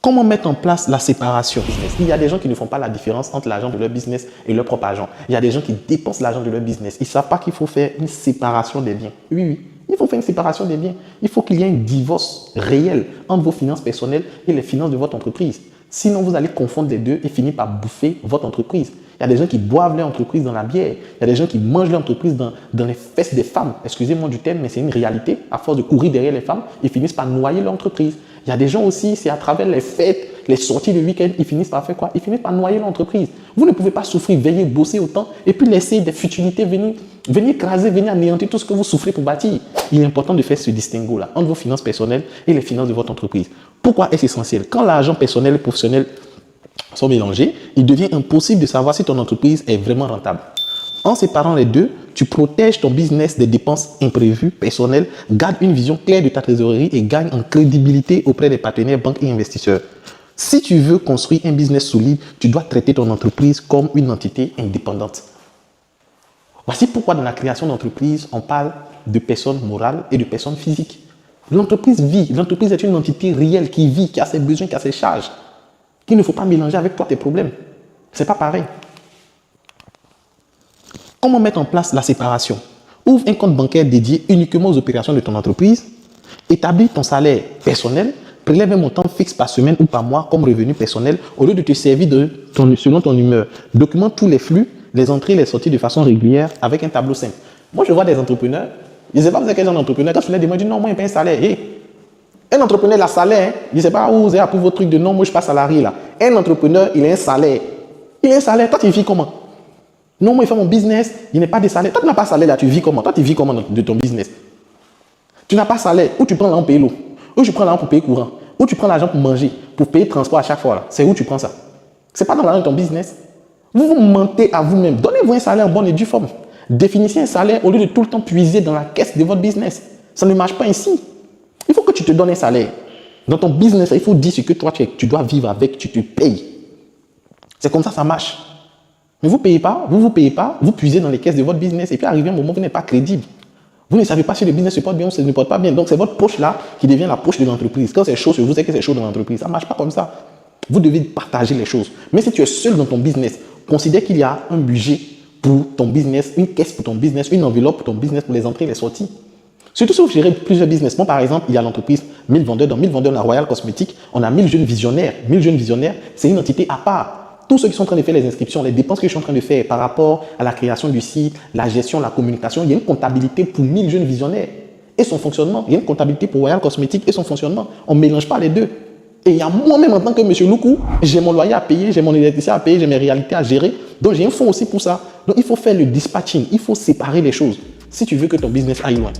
Comment mettre en place la séparation business? Il y a des gens qui ne font pas la différence entre l'argent de leur business et leur propre argent. Il y a des gens qui dépensent l'argent de leur business. Ils ne savent pas qu'il faut faire une séparation des biens. Oui, oui. Il faut faire une séparation des biens. Il faut qu'il y ait un divorce réel entre vos finances personnelles et les finances de votre entreprise. Sinon, vous allez confondre les deux et finir par bouffer votre entreprise. Il y a des gens qui boivent leur entreprise dans la bière. Il y a des gens qui mangent leur entreprise dans les fesses des femmes. Excusez-moi du terme, mais c'est une réalité. À force de courir derrière les femmes, ils finissent par noyer leur entreprise. Il y a des gens aussi, c'est à travers les fêtes, les sorties de week-end, ils finissent par faire quoi? Ils finissent par noyer l'entreprise. Vous ne pouvez pas souffrir, veiller, bosser autant et puis laisser des futilités venir écraser, venir anéantir tout ce que vous souffrez pour bâtir. Il est important de faire ce distinguo-là entre vos finances personnelles et les finances de votre entreprise. Pourquoi est-ce essentiel? Quand l'argent personnel et professionnel sont mélangés, il devient impossible de savoir si ton entreprise est vraiment rentable. En séparant les deux, tu protèges ton business des dépenses imprévues, personnelles, gardes une vision claire de ta trésorerie et gagnes en crédibilité auprès des partenaires, banques et investisseurs. Si tu veux construire un business solide, tu dois traiter ton entreprise comme une entité indépendante. Voici pourquoi dans la création d'entreprise, on parle de personnes morales et de personnes physiques. L'entreprise vit. L'entreprise est une entité réelle qui vit, qui a ses besoins, qui a ses charges, qu'il ne faut pas mélanger avec toi tes problèmes. Ce n'est pas pareil. Comment mettre en place la séparation? Ouvre un compte bancaire dédié uniquement aux opérations de ton entreprise. Établis ton salaire personnel. Prélève un montant fixe par semaine ou par mois comme revenu personnel au lieu de te servir selon ton humeur. Documente tous les flux, les entrées et les sorties de façon régulière avec un tableau simple. Moi, je vois des entrepreneurs. Je ne sais pas vous êtes quel genre d'entrepreneur. Quand je leur demande, ils disent non, moi, il paye un salaire. Hey, un entrepreneur, il a un salaire. Je ne sais pas où vous avez appris votre truc de non, moi, je ne suis pas salarié là. Un entrepreneur, il a un salaire. Il a un salaire. Toi, tu vis comment? Non, moi, il fait mon business, il n'est pas de salaire. Toi, tu n'as pas de salaire là, tu vis comment? Toi, tu vis comment de ton business? Tu n'as pas de salaire. Où tu prends l'argent pour payer l'eau? Où tu prends l'argent pour payer courant? Où tu prends l'argent pour manger? Pour payer le transport à chaque fois? C'est où tu prends ça? Ce n'est pas dans l'argent de ton business. Vous vous mentez à vous-même. Donnez-vous un salaire en bonne et due forme. Définissez un salaire au lieu de tout le temps puiser dans la caisse de votre business. Ça ne marche pas ainsi. Il faut que tu te donnes un salaire. Dans ton business, il faut dire ce que toi, tu dois vivre avec, tu te payes. C'est comme ça que ça marche. Mais vous ne payez pas, vous payez pas, vous puisez dans les caisses de votre business et puis arrivé un moment où vous n'êtes pas crédible. Vous ne savez pas si le business se porte bien ou si ça ne se porte pas bien. Donc c'est votre poche là qui devient la poche de l'entreprise. Quand c'est chaud sur vous, c'est que c'est chaud dans l'entreprise. Ça ne marche pas comme ça. Vous devez partager les choses. Mais si tu es seul dans ton business, considère qu'il y a un budget pour ton business, une caisse pour ton business, une enveloppe pour ton business, pour les entrées et les sorties. Surtout si vous gérez plusieurs business. Moi, par exemple, il y a l'entreprise 1000 vendeurs. Dans 1000 vendeurs, la Royal Cosmétique, on a 1000 jeunes visionnaires. 1000 jeunes visionnaires, c'est une entité à part. Tous ceux qui sont en train de faire les inscriptions, les dépenses que je suis en train de faire par rapport à la création du site, la gestion, la communication, il y a une comptabilité pour 1000 jeunes visionnaires et son fonctionnement. Il y a une comptabilité pour Royal Cosmétique et son fonctionnement. On ne mélange pas les deux. Et il y a moi-même en tant que monsieur Loukou, j'ai mon loyer à payer, j'ai mon électricité à payer, j'ai mes réalités à gérer. Donc j'ai un fonds aussi pour ça. Donc il faut faire le dispatching, il faut séparer les choses si tu veux que ton business aille loin.